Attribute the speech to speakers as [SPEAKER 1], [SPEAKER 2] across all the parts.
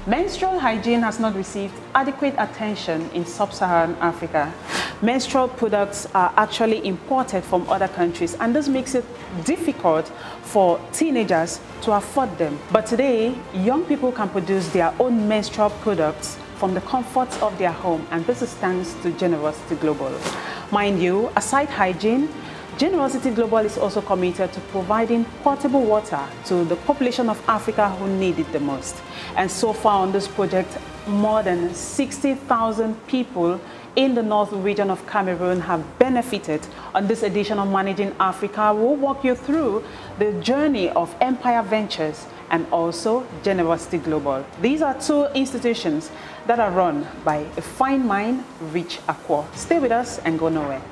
[SPEAKER 1] Menstrual hygiene has not received adequate attention in sub-Saharan Africa. Menstrual products are actually imported from other countries, and this makes it difficult for teenagers to afford them. But today, young people can produce their own menstrual products from the comforts of their home, and this is thanks to Generosity Global. Mind you, aside hygiene, Generosity Global is also committed to providing potable water to the population of Africa who need it the most. And so far on this project, more than 60,000 people in the north region of Cameroon have benefited. On this edition of Managing Africa, we'll walk you through the journey of Empire Ventures and also Generosity Global. These are two institutions that are run by a fine mind, rich Akwo. Stay with us and go nowhere.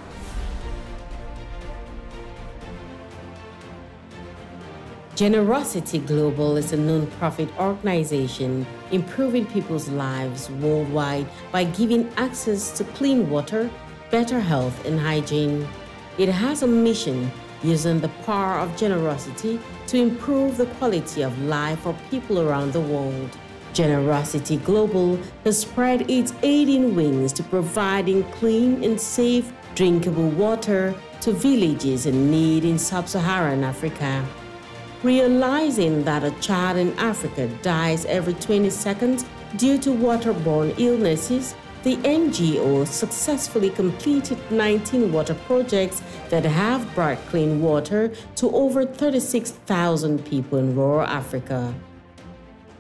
[SPEAKER 2] Generosity Global is a non-profit organization improving people's lives worldwide by giving access to clean water, better health, and hygiene. It has a mission using the power of generosity to improve the quality of life for people around the world. Generosity Global has spread its aiding wings to providing clean and safe drinkable water to villages in need in sub-Saharan Africa. Realizing that a child in Africa dies every 20 seconds due to waterborne illnesses, the NGO successfully completed 19 water projects that have brought clean water to over 36,000 people in rural Africa.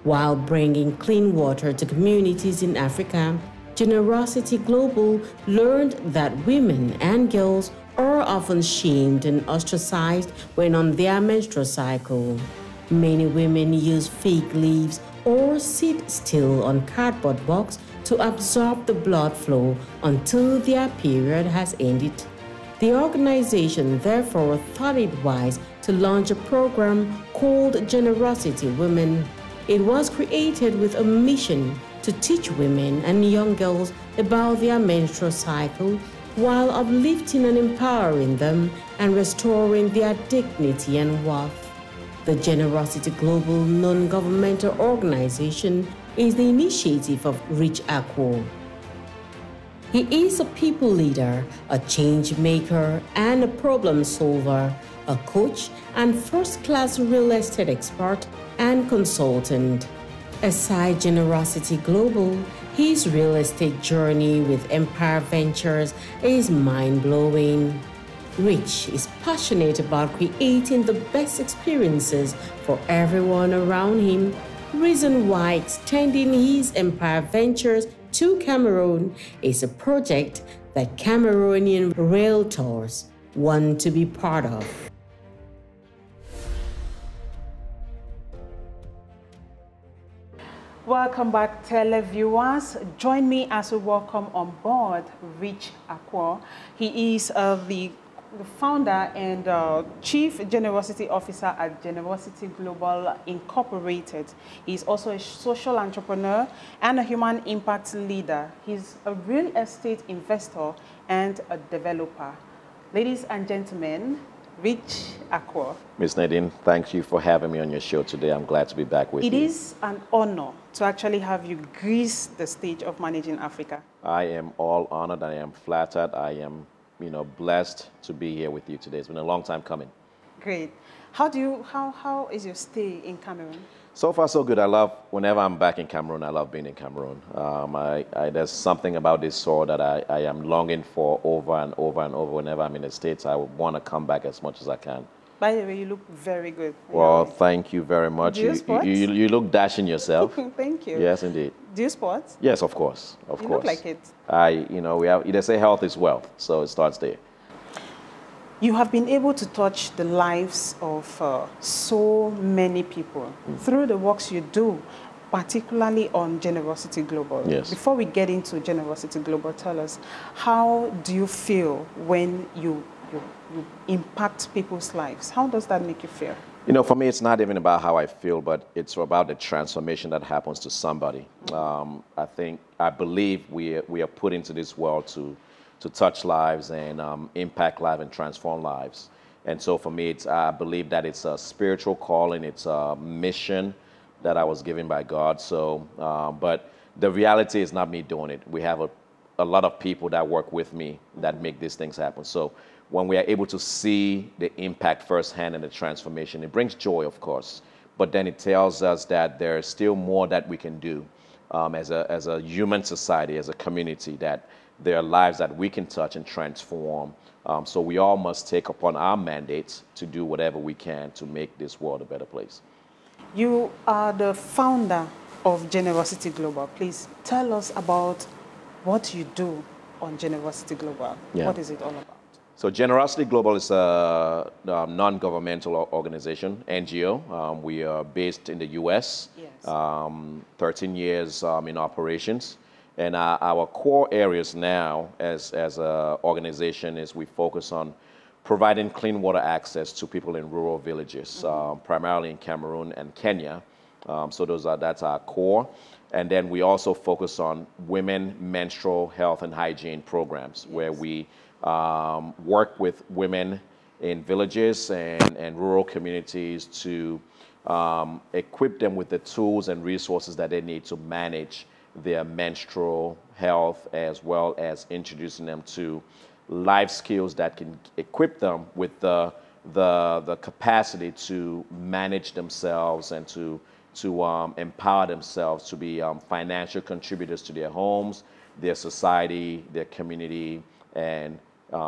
[SPEAKER 2] While bringing clean water to communities in Africa, Generosity Global learned that women and girls are often shamed and ostracized when on their menstrual cycle. Many women use fake leaves or sit still on cardboard box to absorb the blood flow until their period has ended. The organization therefore thought it wise to launch a program called Generosity Women. It was created with a mission to teach women and young girls about their menstrual cycle while uplifting and empowering them and restoring their dignity and worth. The Generosity Global non-governmental organization is the initiative of Rich Akwo. He is a people leader, a change maker, and a problem solver, a coach and first-class real estate expert and consultant. Aside Generosity Global, his real estate journey with Empire Ventures is mind-blowing. Rich is passionate about creating the best experiences for everyone around him, reason why extending his Empire Ventures to Cameroon is a project that Cameroonian realtors want to be part of.
[SPEAKER 1] Welcome back, televiewers. Join me as we welcome on board Rich Akwo. He is the founder and Chief Generosity Officer at Generosity Global Incorporated. He's also a social entrepreneur and a human impact leader. He's a real estate investor and a developer. Ladies and gentlemen, Rich Akwo.
[SPEAKER 3] Ms. Nadine, thank you for having me on your show today. I'm glad to be back with you.
[SPEAKER 1] It is an honor to actually have you grace the stage of Managing Africa.
[SPEAKER 3] I am all honored. I am flattered. I am, blessed to be here with you today. It's been a long time coming.
[SPEAKER 1] Great. How is your stay in Cameroon?
[SPEAKER 3] So far, so good. I love, whenever I'm back in Cameroon, I love being in Cameroon. There's something about this soil that I am longing for over and over and over. Whenever I'm in the States, I want to come back as much as I can.
[SPEAKER 1] By the way, you look very good.
[SPEAKER 3] Well, thank you very much.
[SPEAKER 1] Do you sport?
[SPEAKER 3] You look dashing yourself.
[SPEAKER 1] Thank you.
[SPEAKER 3] Yes, indeed.
[SPEAKER 1] Do you sport?
[SPEAKER 3] Yes, of course. Of course.
[SPEAKER 1] You look like it.
[SPEAKER 3] They say health is wealth, so it starts there.
[SPEAKER 1] You have been able to touch the lives of so many people through the works you do, particularly on Generosity Global.
[SPEAKER 3] Yes.
[SPEAKER 1] Before we get into Generosity Global, tell us, how do you feel when you impact people's lives? How does that make you feel?
[SPEAKER 3] For me, it's not even about how I feel, but it's about the transformation that happens to somebody. I believe we are put into this world to touch lives and impact lives and transform lives. And so for me, I believe that it's a spiritual calling, it's a mission that I was given by God. So, but the reality is not me doing it. We have a lot of people that work with me that make these things happen. So when we are able to see the impact firsthand and the transformation, it brings joy, of course, but then it tells us that there's still more that we can do as a human society, as a community, that there are lives that we can touch and transform. So we all must take upon our mandates to do whatever we can to make this world a better place.
[SPEAKER 1] You are the founder of Generosity Global. Please tell us about what you do on Generosity Global.
[SPEAKER 3] Yeah.
[SPEAKER 1] What is it all about?
[SPEAKER 3] So Generosity Global is a non-governmental organization, NGO. We are based in the US,
[SPEAKER 1] Yes.
[SPEAKER 3] 13 years in operations. And our core areas now as an organization is we focus on providing clean water access to people in rural villages, primarily in Cameroon and Kenya. So that's our core. And then we also focus on women menstrual health and hygiene programs,
[SPEAKER 1] Yes.
[SPEAKER 3] where we work with women in villages and rural communities to equip them with the tools and resources that they need to manage their menstrual health, as well as introducing them to life skills that can equip them with the capacity to manage themselves and to empower themselves to be financial contributors to their homes, their society, their community, and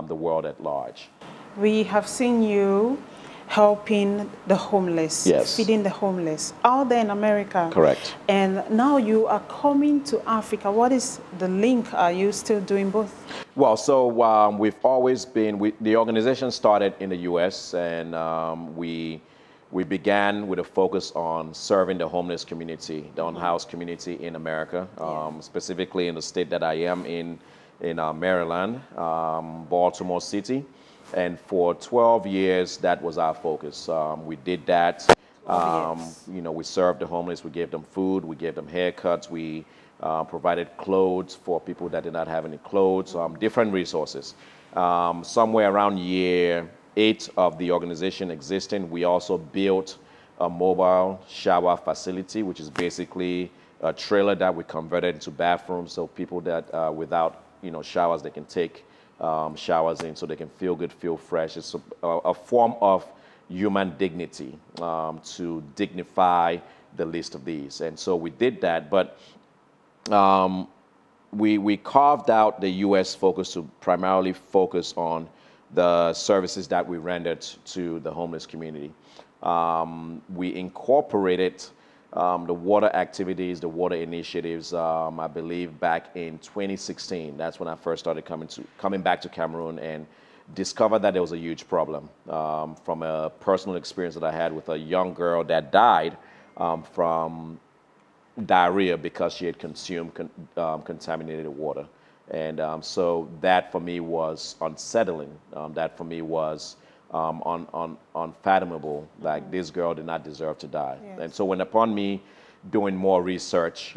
[SPEAKER 3] the world at large.
[SPEAKER 1] We have seen you helping the homeless,
[SPEAKER 3] Yes.
[SPEAKER 1] feeding the homeless out there in America.
[SPEAKER 3] Correct.
[SPEAKER 1] And now you are coming to Africa. What is the link? Are you still doing both?
[SPEAKER 3] Well, so we've always been, the organization started in the US, and we began with a focus on serving the homeless community, the unhoused community in America, specifically in the state that I am in Maryland, Baltimore City. And for 12 years, that was our focus. We did that. You know, we served the homeless. We gave them food. We gave them haircuts. We provided clothes for people that did not have any clothes, different resources. Somewhere around year 8 of the organization existing, we also built a mobile shower facility, which is basically a trailer that we converted into bathrooms, so people that without showers, they can take showers in, so they can feel good, feel fresh. It's a form of human dignity to dignify the least of these. And so we did that, but we carved out the U.S. focus to primarily focus on the services that we rendered to the homeless community. We incorporated the water activities, the water initiatives, I believe back in 2016. That's when I first started coming back to Cameroon and discovered that there was a huge problem from a personal experience that I had with a young girl that died from diarrhea because she had consumed contaminated water. And so that for me was unsettling. That for me was unfathomable. Like, this girl did not deserve to die.
[SPEAKER 1] Yes.
[SPEAKER 3] And so when upon me doing more research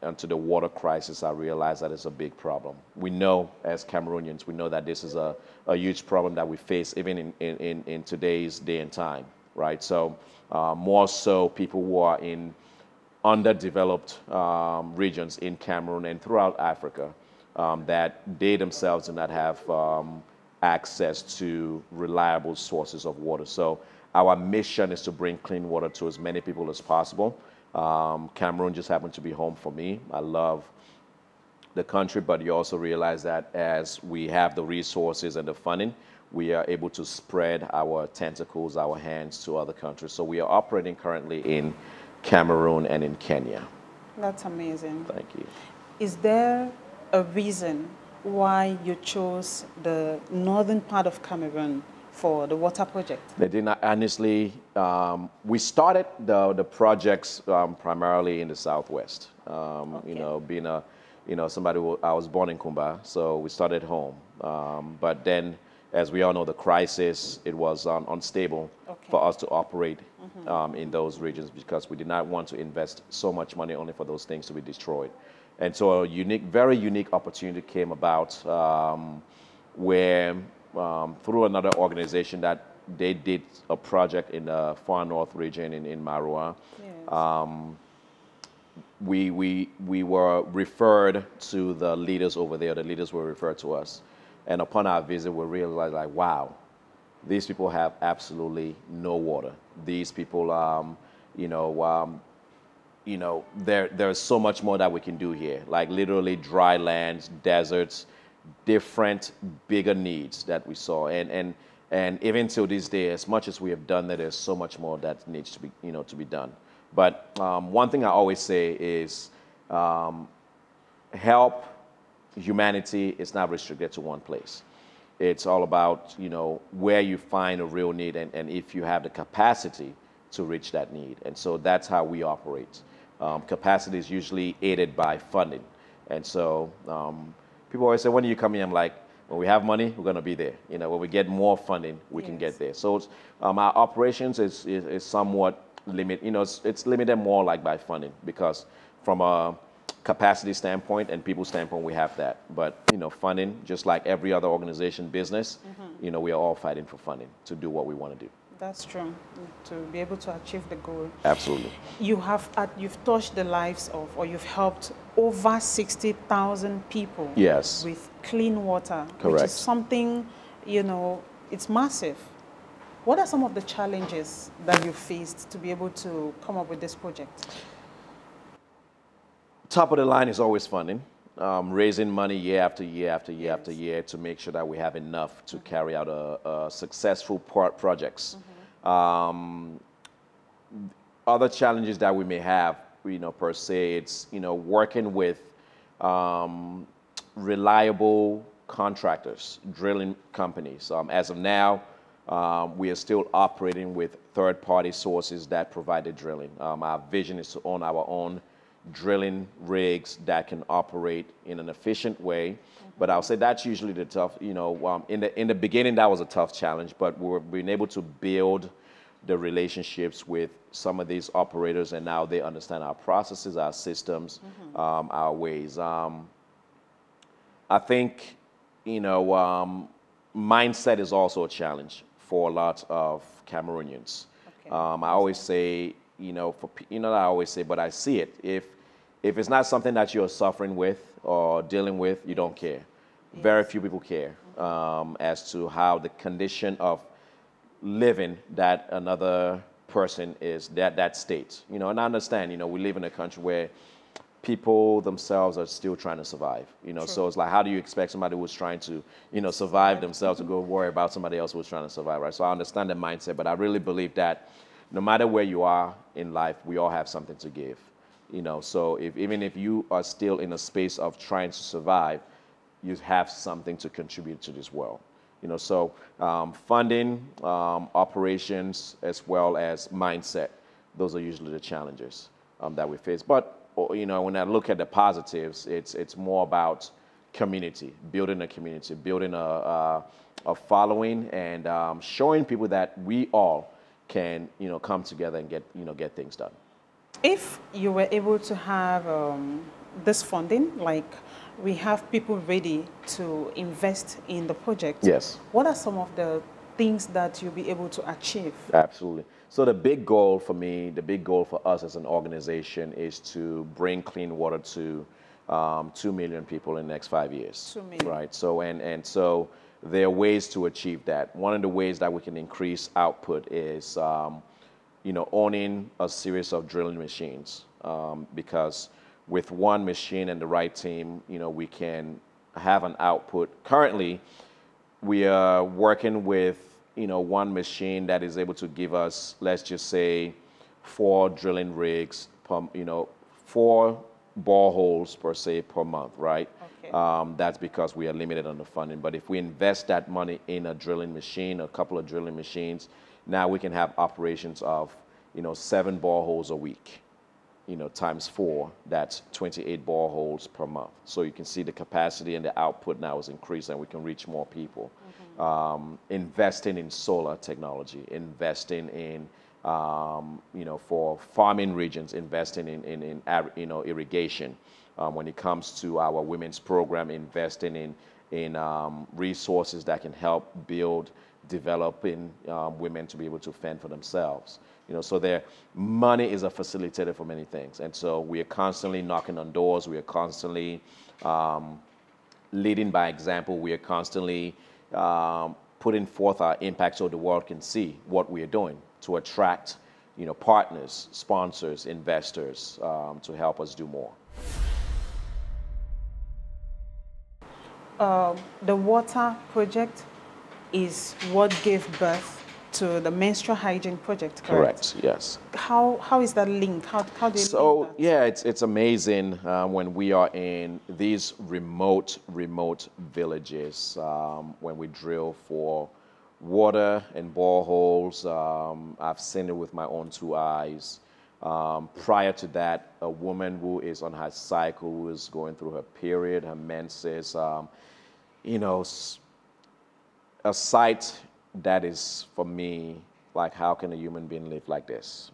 [SPEAKER 3] into the water crisis, I realized that it's a big problem. We know as Cameroonians, we know that this is a huge problem that we face even in today's day and time, right? So more so people who are in underdeveloped regions in Cameroon and throughout Africa, that they themselves do not have access to reliable sources of water. So our mission is to bring clean water to as many people as possible. Cameroon just happened to be home for me. I love the country, but you also realize that as we have the resources and the funding, we are able to spread our tentacles, our hands to other countries. So we are operating currently in Cameroon and in Kenya.
[SPEAKER 1] That's amazing.
[SPEAKER 3] Thank you.
[SPEAKER 1] Is there a reason why you chose the northern part of Cameroon for the water project?
[SPEAKER 3] They did not, honestly. We started the projects primarily in the Southwest.
[SPEAKER 1] Okay.
[SPEAKER 3] You know, being somebody I was born in Kumba, so we started home. But then, as we all know, the crisis, it was unstable for us to operate in those regions, because we did not want to invest so much money only for those things to be destroyed. And so a very unique opportunity came about where through another organization that they did a project in the far north region in Marua.
[SPEAKER 1] Yes.
[SPEAKER 3] We were referred to the leaders over there. The leaders were referred to us. And upon our visit, we realized, like, wow, these people have absolutely no water. These people, there's so much more that we can do here. Like literally dry lands, deserts, different, bigger needs that we saw. And even till this day, as much as we have done that, there's so much more that needs to be, to be done. But one thing I always say is help humanity is not restricted to one place. It's all about, where you find a real need and if you have the capacity to reach that need. And so that's how we operate. Capacity is usually aided by funding. And so people always say, when are you coming? I'm like, when we have money, we're going to be there. When we get more funding, we can get there. So our operations is somewhat limited. It's limited more like by funding, because from a capacity standpoint and people standpoint, we have that. But, funding, just like every other organization, business, we are all fighting for funding to do what we want to do.
[SPEAKER 1] That's true, to be able to achieve the goal.
[SPEAKER 3] Absolutely.
[SPEAKER 1] You've touched the lives of, or you've helped over 60,000 people.
[SPEAKER 3] Yes.
[SPEAKER 1] With clean water.
[SPEAKER 3] Correct.
[SPEAKER 1] Which is something, it's massive. What are some of the challenges that you faced to be able to come up with this project?
[SPEAKER 3] Top of the line is always funding. Raising money year after year after year after year to make sure that we have enough to carry out a successful projects. Other challenges that we may have, per se, it's, working with reliable contractors, drilling companies. As of now, we are still operating with third-party sources that provide the drilling. Our vision is to own our own drilling rigs that can operate in an efficient way. But I'll say that's usually the tough, in the beginning, that was a tough challenge, but we're being able to build the relationships with some of these operators, and now they understand our processes, our systems, our ways. I think, mindset is also a challenge for a lot of Cameroonians. Okay. I always say, I always say, but I see it. If it's not something that you're suffering with or dealing with, you don't care. Yes. Very few people care as to how the condition of living that another person is, that state. And I understand, we live in a country where people themselves are still trying to survive. True. So it's like, how do you expect somebody who's trying to, survive themselves to go worry about somebody else who's trying to survive, right? So I understand the mindset, but I really believe that no matter where you are in life, we all have something to give. So even if you are still in a space of trying to survive, you have something to contribute to this world. So funding, operations, as well as mindset, those are usually the challenges that we face. But when I look at the positives, it's more about community, building a community, building a following, and showing people that we all can, come together and get things done.
[SPEAKER 1] If you were able to have this funding, like we have people ready to invest in the project,
[SPEAKER 3] yes,
[SPEAKER 1] what are some of the things that you'll be able to achieve?
[SPEAKER 3] Absolutely. So the big goal for me, the big goal for us as an organization is to bring clean water to 2 million people in the next 5 years.
[SPEAKER 1] 2 million.
[SPEAKER 3] Right. So so there are ways to achieve that. One of the ways that we can increase output is owning a series of drilling machines, because with one machine and the right team, we can have an output. Currently, we are working with, one machine that is able to give us, let's just say, 4 drilling rigs, 4 boreholes per se per month, right? Okay. That's because we are limited on the funding. But if we invest that money in a drilling machine, a couple of drilling machines, now we can have operations of, 7 boreholes a week, times 4, that's 28 boreholes per month. So you can see the capacity and the output now is increased, and we can reach more people. Investing in solar technology, investing in, for farming regions, investing in irrigation. When it comes to our women's program, investing in resources that can help build developing women to be able to fend for themselves. So money is a facilitator for many things. And so we are constantly knocking on doors. We are constantly leading by example. We are constantly putting forth our impact so the world can see what we are doing to attract, partners, sponsors, investors to help us do more.
[SPEAKER 1] The water project is what gave birth to the menstrual hygiene project, correct?
[SPEAKER 3] Correct, yes.
[SPEAKER 1] How is that linked? How do you link that?
[SPEAKER 3] Yeah, it's amazing when we are in these remote villages, when we drill for water and boreholes. I've seen it with my own 2 eyes. Prior to that, a woman who is on her cycle, who is going through her period, her menses, a sight that is, for me, like, how can a human being live like this?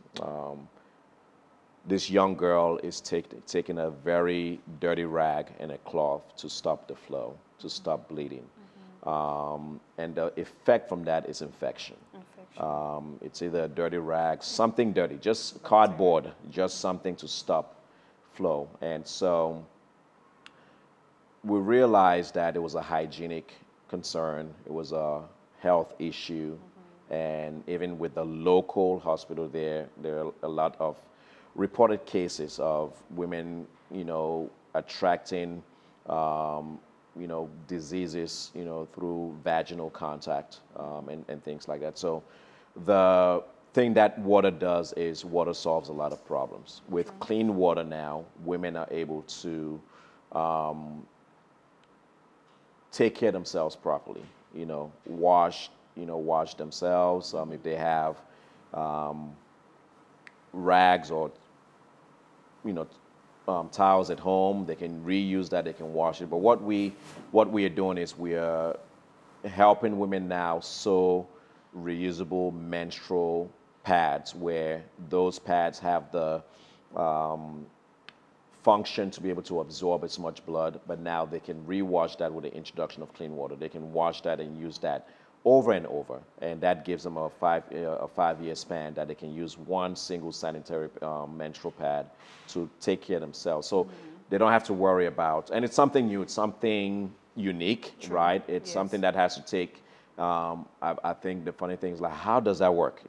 [SPEAKER 3] This young girl is taking a very dirty rag and a cloth to stop the flow, to stop bleeding. And the effect from that is infection. It's either a dirty rag, something dirty, just cardboard, just something to stop flow. And so we realized that it was a hygienic concern, it was a health issue, and even with the local hospital there are a lot of reported cases of women, attracting, diseases, through vaginal contact and things like that. So the thing that water does is water solves a lot of problems. With clean water now, women are able to take care of themselves properly, wash themselves. If they have rags or, towels at home, they can reuse that, they can wash it. But what we are doing is we are helping women now sew reusable menstrual pads, where those pads have the function to be able to absorb as much blood, but now they can rewash that with the introduction of clean water. They can wash that and use that over and over, and that gives them a 5-year span that they can use one single sanitary menstrual pad to take care of themselves. So they don't have to worry about, and it's something new, it's something unique, right? It's something that has to take, I think the funny thing is, like, how does that work,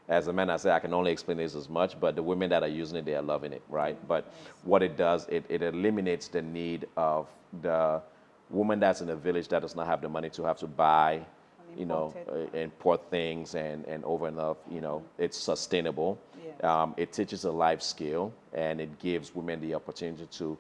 [SPEAKER 3] As a man, I say I can only explain this as much, but the women that are using it, they are loving it, right? But what it does, it eliminates the need of the woman that's in a village that does not have the money to have to buy, import things and over and up, it's sustainable. It teaches a life skill, and it gives women the opportunity to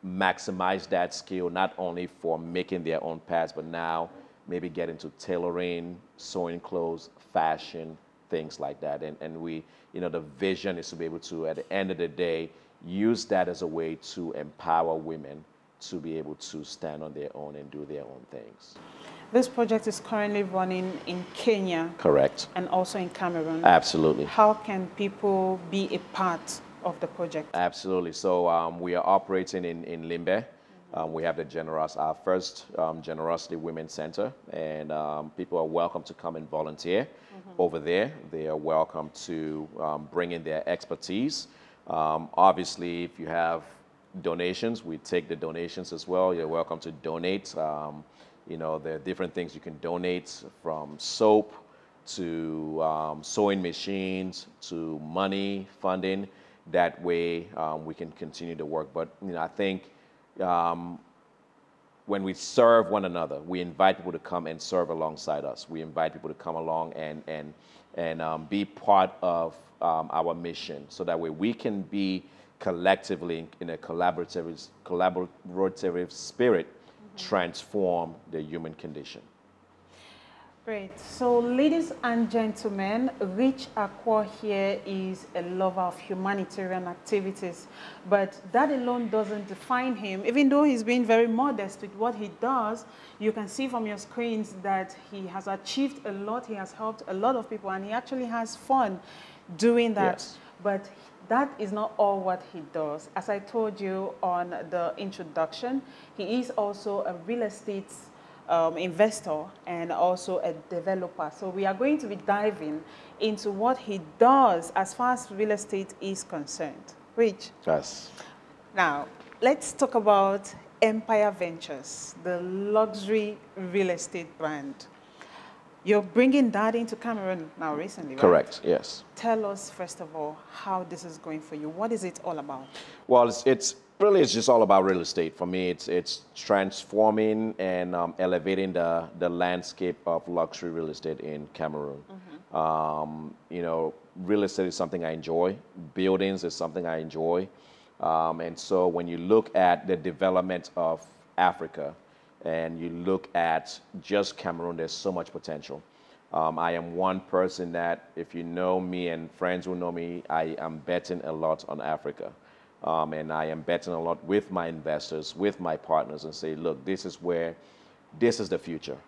[SPEAKER 3] maximize that skill, not only for making their own pads, but now maybe get into tailoring, sewing clothes, fashion, things like that. And we, the vision is to be able to, at the end of the day, use that as a way to empower women to be able to stand on their own and do their own things.
[SPEAKER 1] This project is currently running in Kenya.
[SPEAKER 3] Correct.
[SPEAKER 1] And also in Cameroon.
[SPEAKER 3] Absolutely.
[SPEAKER 1] How can people be a part of the project?
[SPEAKER 3] Absolutely. So we are operating in Limbe. We have our first Generosity Women's Center, and people are welcome to come and volunteer over there. They are welcome to bring in their expertise. Obviously, if you have donations, we take the donations as well. You're welcome to donate. There are different things you can donate, from soap to sewing machines to money, funding. That way we can continue to work. But I think when we serve one another, we invite people to come and serve alongside us. We invite people to come along and be part of our mission, so that way we can be collectively in a collaborative spirit, transform the human condition.
[SPEAKER 1] Great. So, ladies and gentlemen, Rich Akwo here is a lover of humanitarian activities, but that alone doesn't define him. Even though he's being very modest with what he does, you can see from your screens that he has achieved a lot. He has helped a lot of people, and he actually has fun doing that.
[SPEAKER 3] Yes.
[SPEAKER 1] But that is not all what he does. As I told you on the introduction, he is also a real estate investor and also a developer. So we are going to be diving into what he does as far as real estate is concerned. Rich.
[SPEAKER 3] Yes.
[SPEAKER 1] Now, let's talk about Empire Ventures, the luxury real estate brand. You're bringing that into Cameroon now recently, right?
[SPEAKER 3] Correct, yes.
[SPEAKER 1] Tell us, first of all, how this is going for you. What is it all about?
[SPEAKER 3] Well, it's really just all about real estate. For me, it's transforming and elevating the landscape of luxury real estate in Cameroon. You know, real estate is something I enjoy. Buildings is something I enjoy. And so when you look at the development of Africa, and you look at just Cameroon, there's so much potential. I am one person that, if you know me and friends who know me, I am betting a lot on Africa. And I am betting a lot with my investors, with my partners, and say, look, this is the future.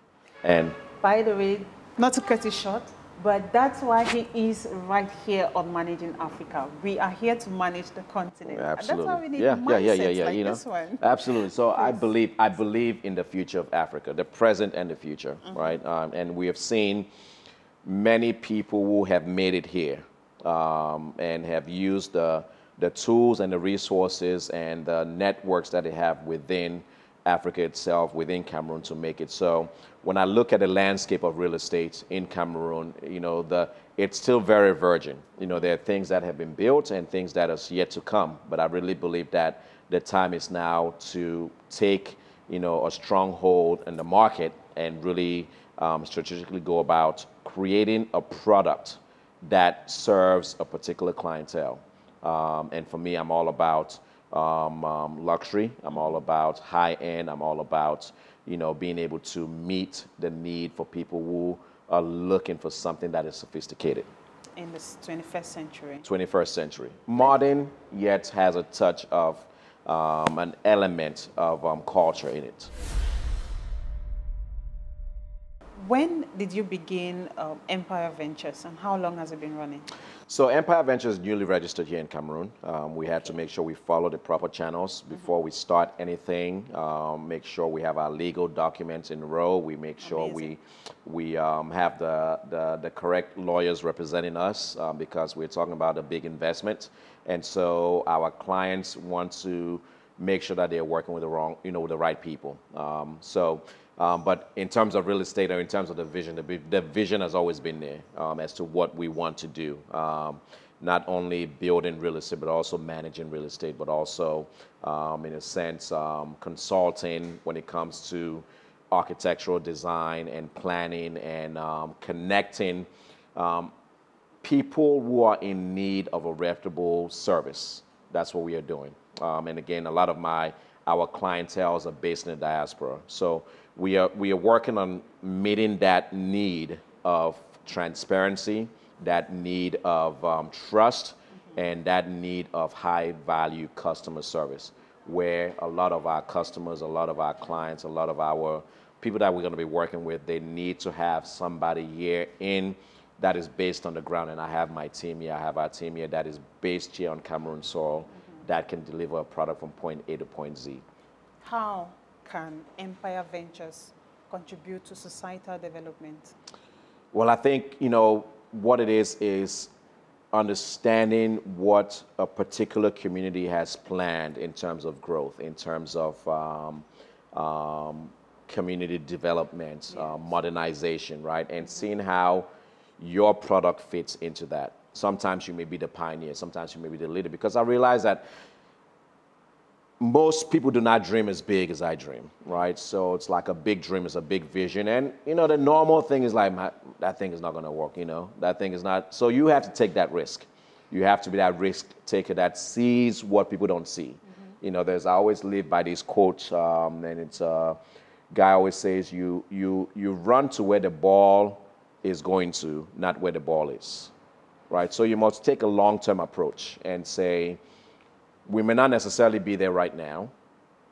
[SPEAKER 3] And
[SPEAKER 1] by the way, not to cut it short, but that's why he is right here on Managing Africa. We are here to manage the continent.
[SPEAKER 3] Absolutely.
[SPEAKER 1] And that's why we need mindsets like this one.
[SPEAKER 3] Absolutely. So I believe in the future of Africa, the present and the future, right? And we have seen many people who have made it here and have used the tools and the resources and the networks that they have within Africa itself, within Cameroon, to make it. So when I look at the landscape of real estate in Cameroon, you know, it's still very virgin. You know, there are things that have been built and things that are yet to come. But I really believe that the time is now to take, you know, a stronghold in the market and really strategically go about creating a product that serves a particular clientele. And for me, I'm all about luxury. I'm all about high end. I'm all about, you know, being able to meet the need for people who are looking for something that is sophisticated.
[SPEAKER 1] In this 21st century.
[SPEAKER 3] 21st century. Modern, yet has a touch of an element of culture in it.
[SPEAKER 1] When did you begin Empire Ventures, and how long has it been running?
[SPEAKER 3] So Empire Ventures is newly registered here in Cameroon. We had to make sure we follow the proper channels before we start anything. Make sure we have our legal documents in a row. We make sure we have the correct lawyers representing us because we're talking about a big investment. And so our clients want to make sure that they're working with the right people. But in terms of real estate or in terms of the vision has always been there as to what we want to do. Not only building real estate, but also managing real estate, but also, in a sense, consulting when it comes to architectural design and planning and connecting people who are in need of a reputable service. That's what we are doing. And again, a lot of our clientele are based in the diaspora. So we are working on meeting that need of transparency, that need of trust, and that need of high-value customer service, where a lot of our customers, a lot of our clients, a lot of our people that we're going to be working with, they need to have somebody here that is based on the ground. And I have my team here, I have our team here that is based here on Cameroon soil that can deliver a product from point A to point Z.
[SPEAKER 1] How can Empire Ventures contribute to societal development?
[SPEAKER 3] Well, I think, what it is understanding what a particular community has planned in terms of growth, in terms of community development, modernization, right? And seeing how your product fits into that. Sometimes you may be the pioneer, sometimes you may be the leader, because I realize that most people do not dream as big as I dream, right? So it's like a big dream is a big vision. And, the normal thing is like, that thing is not going to work, that thing is not. So you have to take that risk. You have to be that risk taker that sees what people don't see. I always live by these quotes, and it's a guy always says, you run to where the ball is going to, not where the ball is, right? So you must take a long-term approach and say, we may not necessarily be there right now,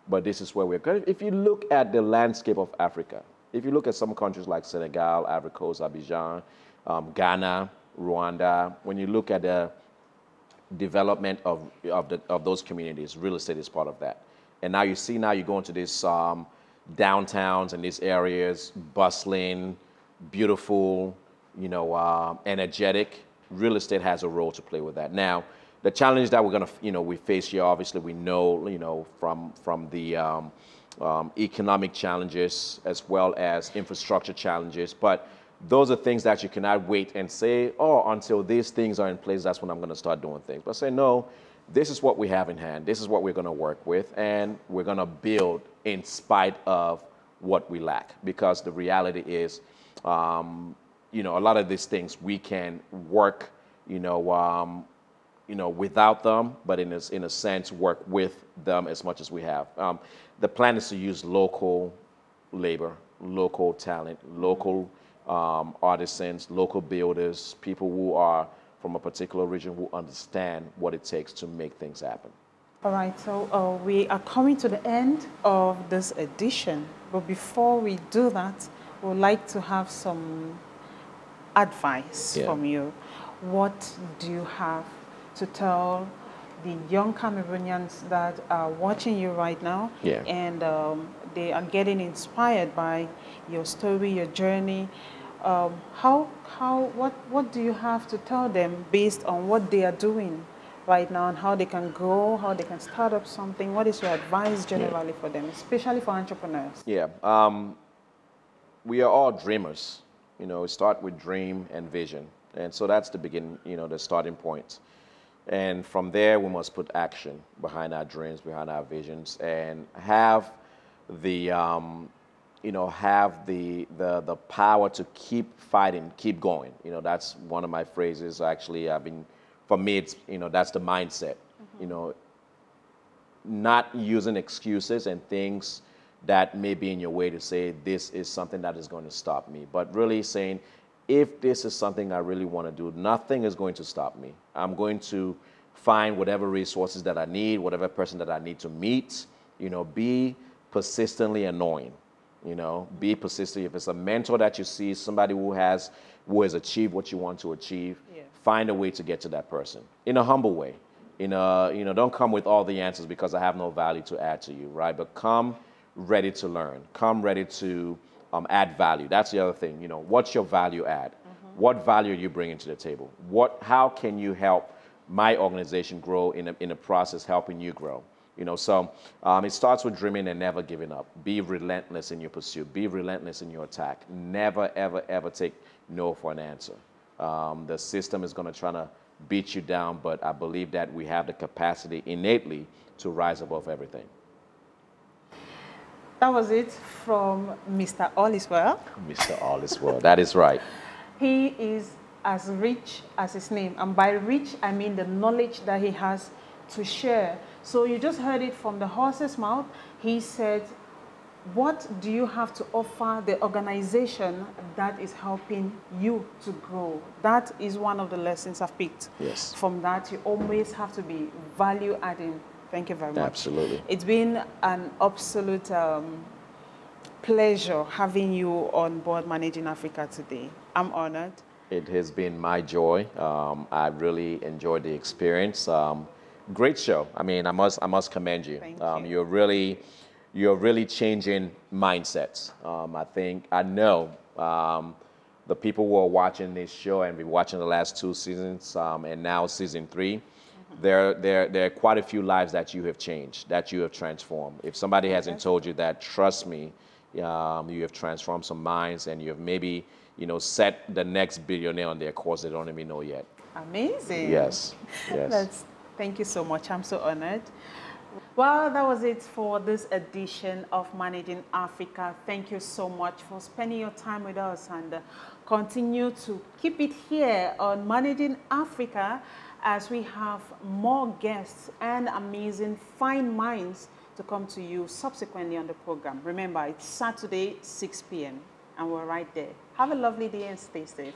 [SPEAKER 3] but this is where we're going. If you look at the landscape of Africa, if you look at some countries like Senegal, Ivory Coast, Abidjan, Ghana, Rwanda, when you look at the development of those communities, real estate is part of that. And now you go into downtowns and these areas, bustling, beautiful, energetic. Real estate has a role to play with that. Now, the challenge that we're going to, we face here, obviously, we know, from the economic challenges as well as infrastructure challenges. But those are things that you cannot wait and say, oh, until these things are in place, that's when I'm going to start doing things. But say, no, this is what we have in hand. This is what we're going to work with, and we're going to build in spite of what we lack. Because the reality is, a lot of these things we can work, without them, but in a sense, work with them as much as we have. The plan is to use local labor, local talent, local artisans, local builders, people who are from a particular region who understand what it takes to make things happen.
[SPEAKER 1] All right, so we are coming to the end of this edition, but before we do that, we would like to have some advice from you. What do you have to tell the young Cameroonians that are watching you right now, and they are getting inspired by your story, your journey? What do you have to tell them based on what they are doing right now and how they can grow, how they can start up something? What is your advice generally for them, especially for entrepreneurs?
[SPEAKER 3] We are all dreamers. Start with dream and vision. And so that's the beginning, the starting point. And from there, we must put action behind our dreams, behind our visions, and have the power to keep fighting, keep going. That's one of my phrases. Actually, for me, it's, that's the mindset. Not using excuses and things that may be in your way to say, this is something that is going to stop me. But really saying, if this is something I really want to do, nothing is going to stop me. I'm going to find whatever resources that I need, whatever person that I need to meet, be persistently annoying. Be persistent. If it's a mentor that you see, somebody who has achieved what you want to achieve, find a way to get to that person in a humble way. Don't come with all the answers because I have no value to add to you, right? But come ready to learn. Come ready to add value. That's the other thing. What's your value add? What value are you bringing to the table? How can you help my organization grow in a process, helping you grow? So it starts with dreaming and never giving up. Be relentless in your pursuit. Be relentless in your attack. Never, ever, ever take no for an answer. The system is going to try to beat you down, but I believe that we have the capacity innately to rise above everything.
[SPEAKER 1] That was it from Mr. All Is Well.
[SPEAKER 3] Mr. All Is Well, that is right.
[SPEAKER 1] He is as rich as his name. And by rich, I mean the knowledge that he has to share. So you just heard it from the horse's mouth. He said, what do you have to offer the organization that is helping you to grow? That is one of the lessons I've picked.
[SPEAKER 3] Yes.
[SPEAKER 1] From that, you always have to be value adding. Thank you very much.
[SPEAKER 3] Absolutely.
[SPEAKER 1] It's been an absolute pleasure having you on board Managing Africa today. I'm honored.
[SPEAKER 3] It has been my joy. I really enjoyed the experience. Great show. I mean, I must commend you.
[SPEAKER 1] Thank you.
[SPEAKER 3] You're really changing mindsets. I know the people who are watching this show and been watching the last 2 seasons and now season 3. There are quite a few lives that you have changed, that you have transformed. If somebody hasn't told you that, trust me, you have transformed some minds, and you have maybe, set the next billionaire on their course they don't even know yet.
[SPEAKER 1] Amazing.
[SPEAKER 3] Yes.
[SPEAKER 1] Thank you so much. I'm so honored. Well, that was it for this edition of Managing Africa. Thank you so much for spending your time with us, and continue to keep it here on Managing Africa, as we have more guests and amazing fine minds to come to you subsequently on the program. Remember, it's Saturday, 6 p.m. and we're right there. Have a lovely day and stay safe.